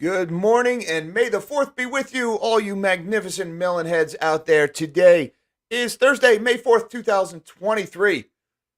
Good morning, and may the 4th be with you, all you magnificent melon heads out there. Today is Thursday, May 4th, 2023.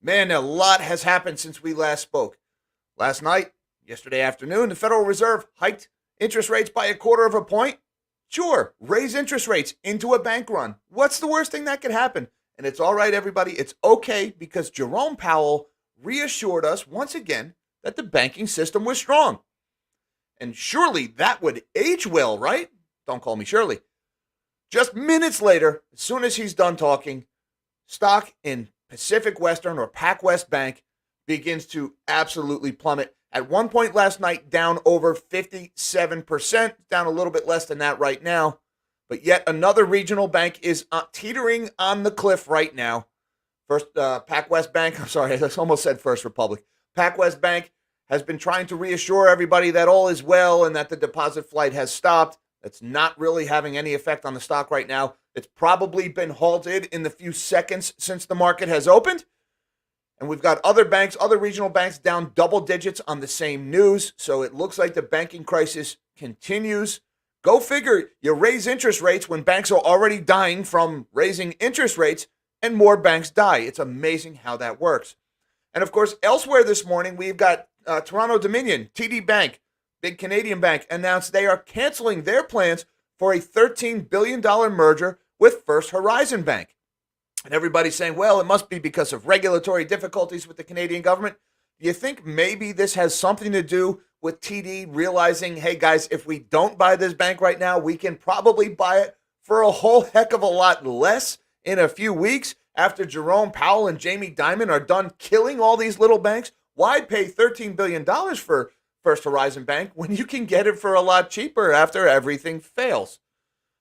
Man, a lot has happened since we last spoke. Last night, yesterday afternoon, the Federal Reserve hiked interest rates by 1/4 point. Sure, raise interest rates into a bank run. What's the worst thing that could happen? And it's all right, everybody. It's okay because Jerome Powell reassured us once again that the banking system was strong. And surely that would age well, right? Don't call me Shirley. Just minutes later, as soon as he's done talking, stock in Pacific Western or PacWest Bank begins to absolutely plummet. At one point last night, down over 57%, down a little bit less than that right now. But yet another regional bank is teetering on the cliff right now. First, PacWest Bank, I'm sorry, I almost said First Republic. PacWest Bank has been trying to reassure everybody that all is well and that the deposit flight has stopped. That's not really having any effect on the stock right now. It's probably been halted in the few seconds since the market has opened. And we've got other banks, other regional banks down double digits on the same news. So it looks like the banking crisis continues. Go figure, you raise interest rates when banks are already dying from raising interest rates and more banks die. It's amazing how that works. And of course, elsewhere this morning, we've got Toronto Dominion, TD Bank, big Canadian bank, announced they are canceling their plans for a $13 billion merger with First Horizon Bank. And everybody's saying, well, it must be because of regulatory difficulties with the Canadian government. Do you think maybe this has something to do with TD realizing, hey, guys, if we don't buy this bank right now, we can probably buy it for a whole heck of a lot less in a few weeks after Jerome Powell and Jamie Dimon are done killing all these little banks? Why pay $13 billion for First Horizon Bank when you can get it for a lot cheaper after everything fails?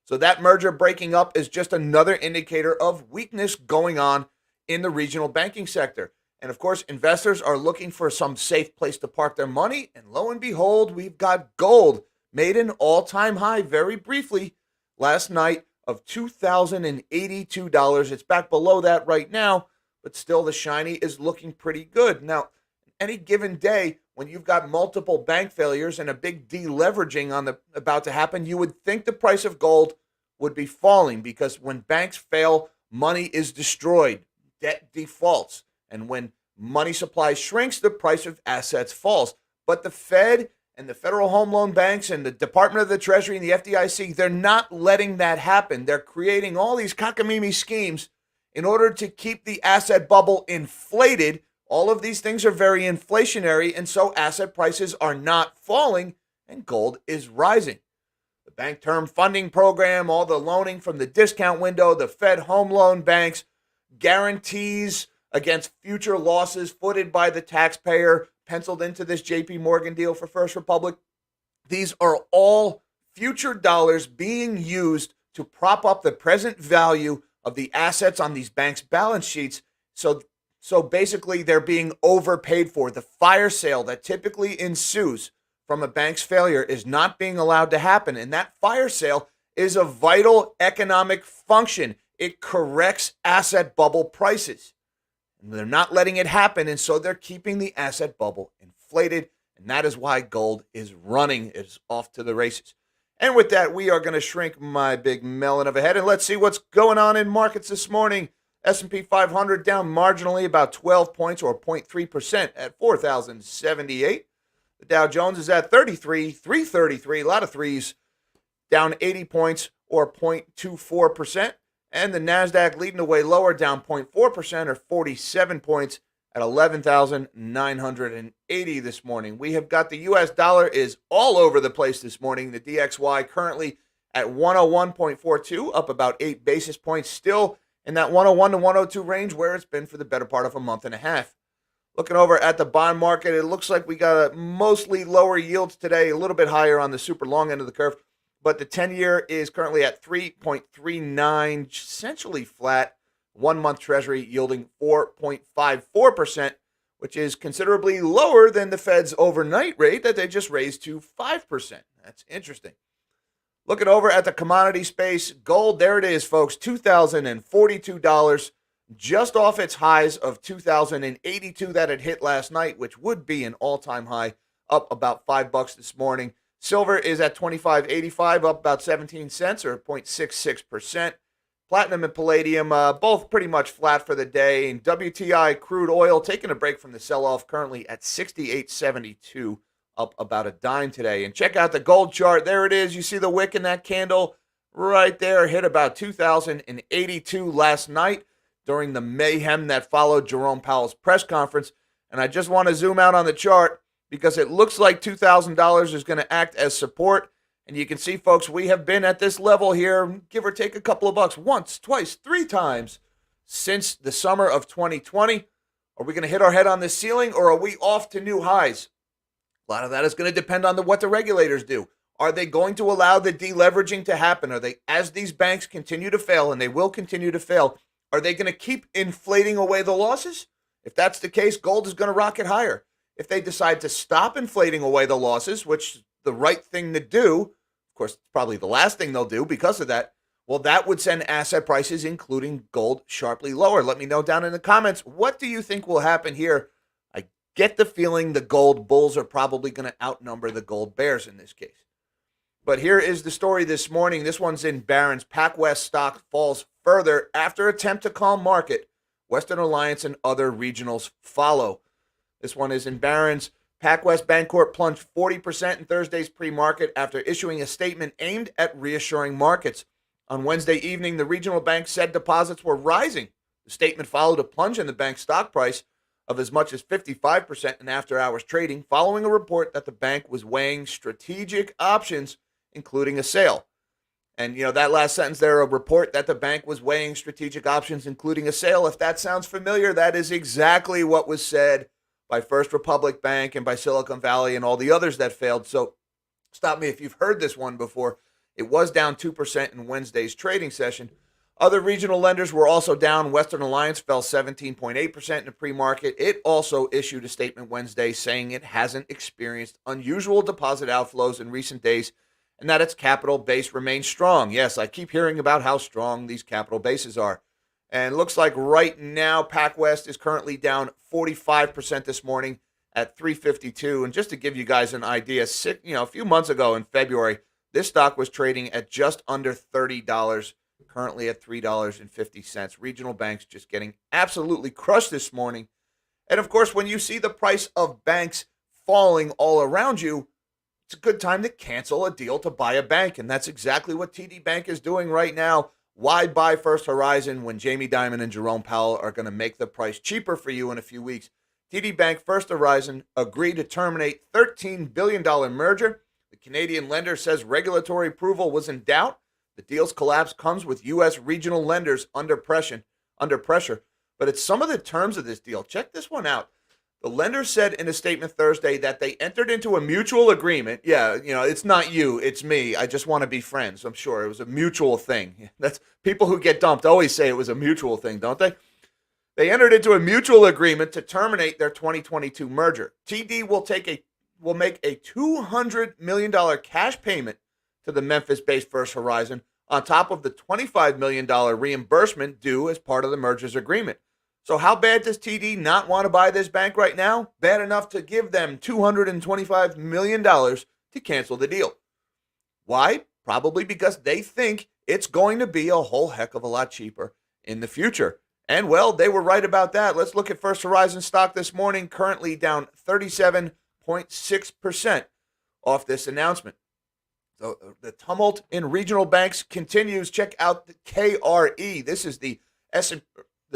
So that merger breaking up is just another indicator of weakness going on in the regional banking sector. And of course, investors are looking for some safe place to park their money. And lo and behold, we've got gold made an all-time high very briefly last night of $2,082. It's back below that right now, but still the shiny is looking pretty good. Now, any given day, when you've got multiple bank failures and a big deleveraging about to happen, you would think the price of gold would be falling because when banks fail, money is destroyed, debt defaults, and when money supply shrinks, the price of assets falls. But the Fed and the Federal Home Loan Banks and the Department of the Treasury and the FDIC, they're not letting that happen. They're creating all these cockamamie schemes in order to keep the asset bubble inflated. All of these things are very inflationary, and so asset prices are not falling, and gold is rising. The Bank Term Funding Program, all the loaning from the discount window, the Fed Home Loan Banks, guarantees against future losses footed by the taxpayer, penciled into this JP Morgan deal for First Republic. These are all future dollars being used to prop up the present value of the assets on these banks' balance sheets. So basically, they're being overpaid for. The fire sale that typically ensues from a bank's failure is not being allowed to happen. And that fire sale is a vital economic function. It corrects asset bubble prices. And they're not letting it happen, and so they're keeping the asset bubble inflated. And that is why gold is running. It's off to the races. And with that, we are going to shrink my big melon of a head, and let's see what's going on in markets this morning. S&P 500 down marginally about 12 points or 0.3% at 4,078. The Dow Jones is at 333, a lot of threes, down 80 points or 0.24%. And the NASDAQ leading the way lower, down 0.4% or 47 points at 11,980 this morning. We have got the U.S. dollar is all over the place this morning. The DXY currently at 101.42, up about 8 basis points, still in that 101 to 102 range where it's been for the better part of a month and a half. Looking over at the bond market, it looks like we got mostly lower yields today, a little bit higher on the super long end of the curve, but the 10-year is currently at 3.39, essentially flat. 1-month Treasury yielding 4.54%, which is considerably lower than the Fed's overnight rate that they just raised to 5%. That's interesting. Looking over at the commodity space, gold, there it is, folks, $2,042, just off its highs of $2,082 that it hit last night, which would be an all-time high, up about $5 this morning. Silver is at $25.85, up about 17 cents or 0.66%. Platinum and palladium both pretty much flat for the day. And WTI crude oil taking a break from the sell-off, currently at $68.72, up about a dime today. And check out the gold chart. There it is. You see the wick in that candle right there. Hit about 2,082 last night during the mayhem that followed Jerome Powell's press conference. And I just want to zoom out on the chart because it looks like $2,000 is going to act as support. And you can see, folks, we have been at this level here, give or take a couple of bucks, once, twice, three times since the summer of 2020. Are we going to hit our head on this ceiling, or are we off to new highs? A lot of that is going to depend on what the regulators do. Are they going to allow the deleveraging to happen? Are they, as these banks continue to fail, and they will continue to fail, are they going to keep inflating away the losses? If that's the case, gold is going to rocket higher. If they decide to stop inflating away the losses, which is the right thing to do, of course, it's probably the last thing they'll do because of that, well, that would send asset prices, including gold, sharply lower. Let me know down in the comments, what do you think will happen here? I get the feeling the gold bulls are probably going to outnumber the gold bears in this case. But here is the story this morning. This one's in Barron's. PacWest stock falls further after attempt to calm market. Western Alliance and other regionals follow. This one is in Barron's. PacWest Bank plunged 40% in Thursday's pre-market after issuing a statement aimed at reassuring markets. On Wednesday evening, the regional bank said deposits were rising. The statement followed a plunge in the bank's stock price of as much as 55% in after-hours trading, following a report that the bank was weighing strategic options, including a sale. And, that last sentence there, a report that the bank was weighing strategic options, including a sale. If that sounds familiar, that is exactly what was said by First Republic Bank and by Silicon Valley and all the others that failed. So stop me if you've heard this one before. It was down 2% in Wednesday's trading session. Other regional lenders were also down. Western Alliance fell 17.8% in the pre-market. It also issued a statement Wednesday saying it hasn't experienced unusual deposit outflows in recent days and that its capital base remains strong. Yes, I keep hearing about how strong these capital bases are. And it looks like right now, PacWest is currently down 45% this morning at 352. And just to give you guys an idea, a few months ago in February, this stock was trading at just under $30, currently at $3.50. Regional banks just getting absolutely crushed this morning. And of course, when you see the price of banks falling all around you, it's a good time to cancel a deal to buy a bank. And that's exactly what TD Bank is doing right now. Why buy First Horizon when Jamie Dimon and Jerome Powell are going to make the price cheaper for you in a few weeks? TD Bank First Horizon agreed to terminate $13 billion merger. The Canadian lender says regulatory approval was in doubt. The deal's collapse comes with U.S. regional lenders under pressure. But it's some of the terms of this deal. Check this one out. The lender said in a statement Thursday that they entered into a mutual agreement. Yeah, it's not you, it's me. I just want to be friends. I'm sure it was a mutual thing. That's people who get dumped always say it was a mutual thing, don't they? They entered into a mutual agreement to terminate their 2022 merger. TD will make a $200 million cash payment to the Memphis-based First Horizon on top of the $25 million reimbursement due as part of the merger's agreement. So how bad does TD not want to buy this bank right now? Bad enough to give them $225 million to cancel the deal. Why? Probably because they think it's going to be a whole heck of a lot cheaper in the future. And, well, they were right about that. Let's look at First Horizon stock this morning, currently down 37.6% off this announcement. So the tumult in regional banks continues. Check out the KRE. This is the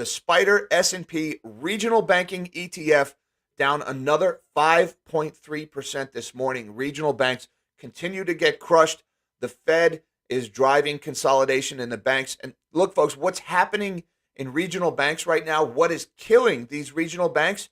Spider S&P Regional Banking ETF, down another 5.3% this morning. Regional banks continue to get crushed. The Fed is driving consolidation in the banks. And look, folks, what's happening in regional banks right now, what is killing these regional banks?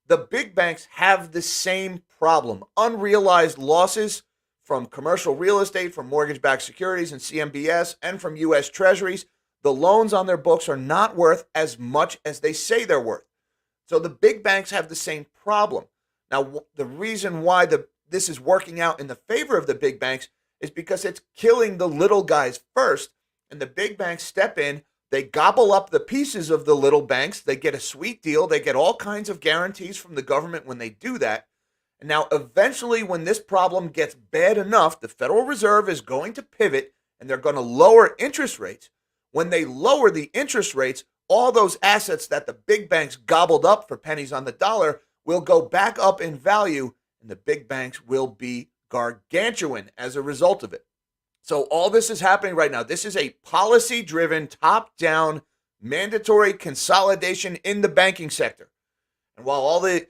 The big banks have the same problem. Unrealized losses from commercial real estate, from mortgage-backed securities and CMBS, and from U.S. Treasuries. The loans on their books are not worth as much as they say they're worth. So the big banks have the same problem. Now, the reason why this is working out in the favor of the big banks is because it's killing the little guys first, and the big banks step in, they gobble up the pieces of the little banks, they get a sweet deal, they get all kinds of guarantees from the government when they do that, And now, eventually, when this problem gets bad enough, the Federal Reserve is going to pivot and they're going to lower interest rates. When they lower the interest rates, all those assets that the big banks gobbled up for pennies on the dollar will go back up in value, and the big banks will be gargantuan as a result of it. So all this is happening right now. This is a policy-driven, top-down, mandatory consolidation in the banking sector. And while all the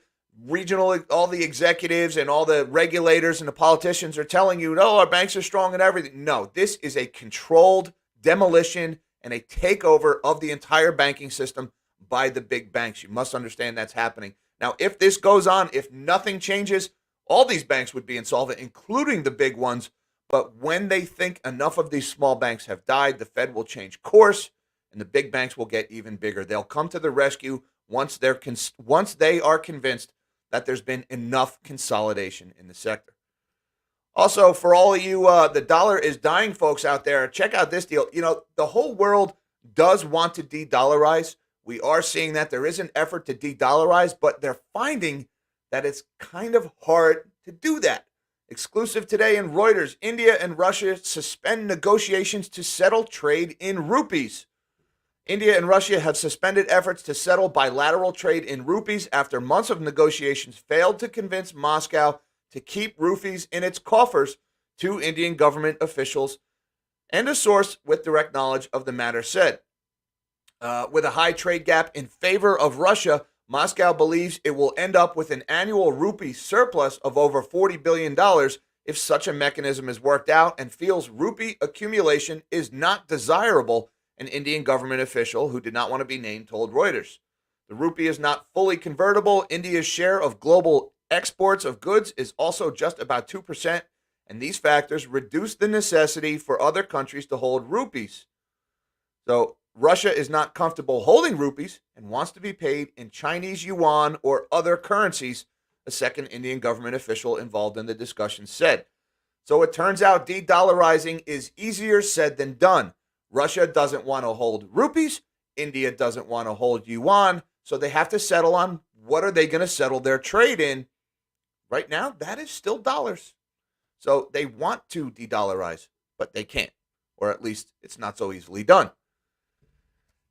executives and all the regulators and the politicians are telling you, no, our banks are strong and everything. No, this is a controlled demolition and a takeover of the entire banking system by the big banks. You must understand that's happening. Now, if this goes on, if nothing changes, all these banks would be insolvent, including the big ones. But when they think enough of these small banks have died, the Fed will change course and the big banks will get even bigger. They'll come to the rescue once they are convinced that there's been enough consolidation in the sector. Also, for all of you, the dollar is dying folks out there, check out this deal. You know, the whole world does want to de-dollarize. We are seeing that there is an effort to de-dollarize, but they're finding that it's kind of hard to do that. Exclusive today in Reuters, India and Russia suspend negotiations to settle trade in rupees. India and Russia have suspended efforts to settle bilateral trade in rupees after months of negotiations failed to convince Moscow to keep rupees in its coffers, two Indian government officials and a source with direct knowledge of the matter said. With a high trade gap in favor of Russia, Moscow believes it will end up with an annual rupee surplus of over $40 billion if such a mechanism is worked out, and feels rupee accumulation is not desirable, an Indian government official who did not want to be named told Reuters. The rupee is not fully convertible. India's share of global exports of goods is also just about 2%, and these factors reduce the necessity for other countries to hold rupees. So Russia is not comfortable holding rupees and wants to be paid in Chinese yuan or other currencies, a second Indian government official involved in the discussion said. So it turns out de-dollarizing is easier said than done. Russia doesn't want to hold rupees. India doesn't want to hold yuan. So they have to settle on what are they going to settle their trade in. Right now, that is still dollars. So they want to de-dollarize, but they can't. Or at least it's not so easily done.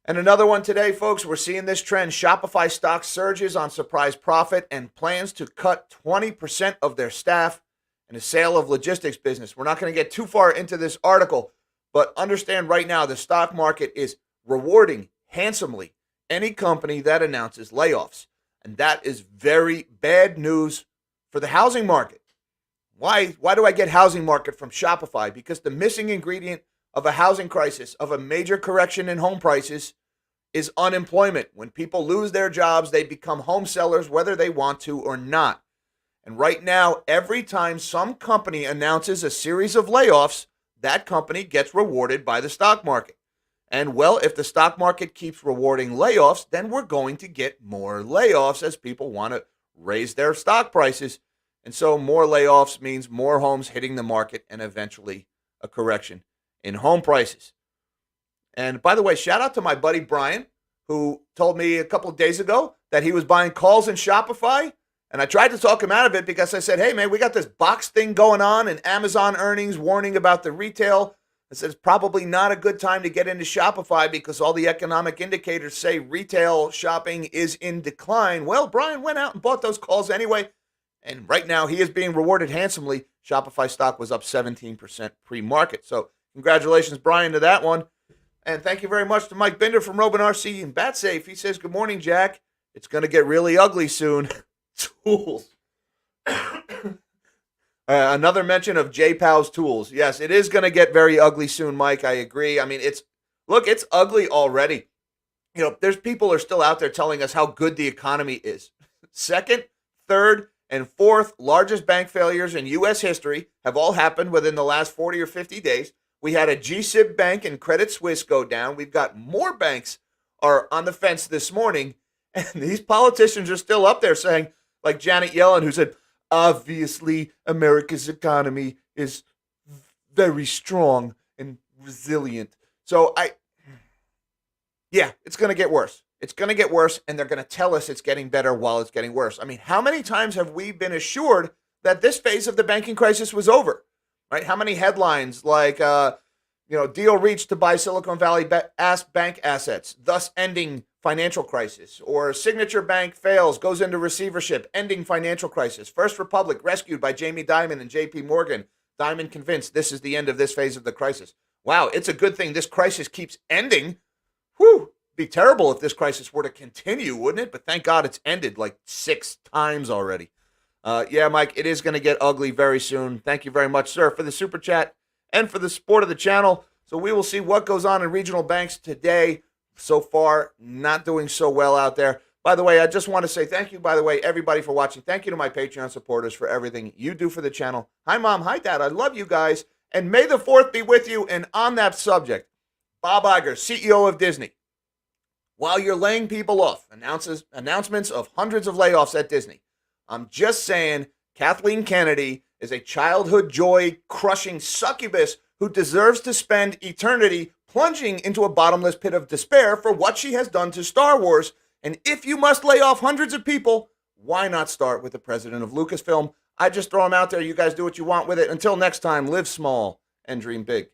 And another one today, folks, we're seeing this trend. Shopify stock surges on surprise profit and plans to cut 20% of their staff in a sale of logistics business. We're not going to get too far into this article, but understand right now the stock market is rewarding handsomely any company that announces layoffs. And that is very bad news for the housing market. Why do I get housing market from Shopify? Because the missing ingredient of a housing crisis, of a major correction in home prices, is unemployment. When people lose their jobs, they become home sellers whether they want to or not. And right now, every time some company announces a series of layoffs, that company gets rewarded by the stock market. And well, if the stock market keeps rewarding layoffs, then we're going to get more layoffs as people want to raise their stock prices. And so more layoffs means more homes hitting the market and eventually a correction in home prices. And by the way, shout out to my buddy Brian, who told me a couple of days ago that he was buying calls in Shopify. And I tried to talk him out of it because I said, hey, man, we got this box thing going on and Amazon earnings warning about the retail. I said, it's probably not a good time to get into Shopify because all the economic indicators say retail shopping is in decline. Well, Brian went out and bought those calls anyway. And right now he is being rewarded handsomely. Shopify stock was up 17% pre-market. So congratulations, Brian, to that one. And thank you very much to Mike Binder from Robin RC and BatSafe. He says, good morning, Jack. It's going to get really ugly soon. Tools. Another mention of J Powell's tools. Yes, it is going to get very ugly soon, Mike. I agree. I mean, it's ugly already. You know, there's people are still out there telling us how good the economy is. Second, third, and fourth largest bank failures in U.S. history have all happened within the last 40 or 50 days. We had a GSIB bank and Credit Suisse go down. We've got more banks are on the fence this morning. And these politicians are still up there saying, like Janet Yellen, who said, obviously America's economy is very strong and resilient. So it's going to get worse. It's going to get worse, and they're going to tell us it's getting better while it's getting worse. I mean, how many times have we been assured that this phase of the banking crisis was over? Right? How many headlines like, deal reached to buy Silicon Valley bank assets, thus ending financial crisis, or Signature Bank fails, goes into receivership, ending financial crisis. First Republic rescued by Jamie Dimon and JP Morgan. Dimon convinced this is the end of this phase of the crisis. Wow, it's a good thing this crisis keeps ending. Whew, be terrible if this crisis were to continue, wouldn't it? But thank God it's ended like 6 times already. Yeah, Mike, it is going to get ugly very soon. Thank you very much, sir, for the super chat and for the support of the channel. So we will see what goes on in regional banks today. So far, not doing so well out there. By the way, I just want to say thank you, by the way, everybody for watching. Thank you to my Patreon supporters for everything you do for the channel. Hi, Mom. Hi, Dad. I love you guys. And may the 4th be with you. And on that subject, Bob Iger, CEO of Disney. While you're laying people off, announcements of hundreds of layoffs at Disney. I'm just saying Kathleen Kennedy is a childhood joy-crushing succubus who deserves to spend eternity plunging into a bottomless pit of despair for what she has done to Star Wars. And if you must lay off hundreds of people, why not start with the president of Lucasfilm? I just throw him out there. You guys do what you want with it. Until next time, live small and dream big.